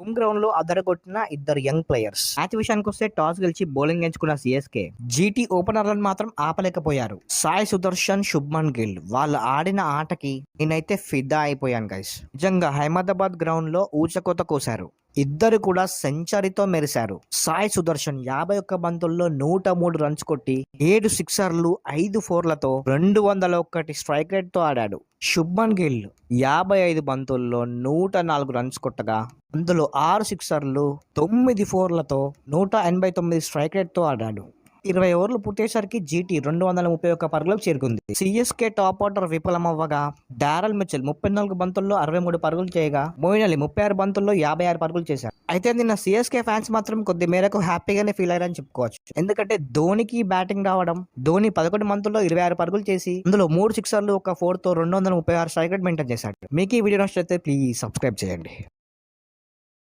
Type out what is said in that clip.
Home ground లో అదరగొట్టిన ఇద్దరు young players. Match విషయానికి వస్తే టాస్ గెలిచి బౌలింగ్ ఎంచుకున్న సిఎస్కే జీటీ ఓపెనర్లను మాత్రం ఆపలేకపోయారు. సాయి సుదర్శన్, శుభ్మన్ గిల్ వాళ్ళు ఆడిన ఆటకి నేనైతే ఫిదా అయిపోయాను గైస్. నిజంగా అహ్మదాబాద్ గ్రౌండ్ లో ఊచకోత కోశారు. ఇద్దరు కూడా సెంచరీతో మెరిశారు. సాయి సుదర్శన్ 51 బంతుల్లో 103 రన్స్ కొట్టి 7 సిక్సర్లు 5 ఫోర్లతో 201 స్ట్రైక్ రేట్ తో ఆడాడు. శుభ్మన్ గిల్ 55 బంతుల్లో 104 రన్స్ కొట్టగా అందులో 6 సిక్సర్లు 9 ఫోర్లతో 189 స్ట్రైక్ రేట్ తో ఆడాడు. 20 ఓవర్లు పూర్తయ్యేసరికి జీటీ 231 పరుగులకు చేరుకుంది. సిఎస్కే టాప్ ఆర్డర్ విఫలమవ్వగా డారెల్ మిచెల్ 34 బంతుల్లో 63 పరుగులు చేయగా మోయిన్ అలీ 36 బంతుల్లో 56 పరుగులు చేశారు. అయితే నిన్న సిఎస్కే ఫ్యాన్స్ మాత్రం కొద్ది మేరకు హ్యాపీగానే ఫీల్ అయ్యారని చెప్పుకోవచ్చు. ఎందుకంటే ధోనికి బ్యాటింగ్ రావడం, ధోని 11 బంతుల్లో 26 పరుగులు చేసి అందులో 3 సిక్సర్లు 1 4తో 236 స్ట్రైక్ రేట్ మెయింటైన్ చేశాడు. మీకు ఈ వీడియో నచ్చితే ప్లీజ్ సబ్స్క్రైబ్ చేయండి.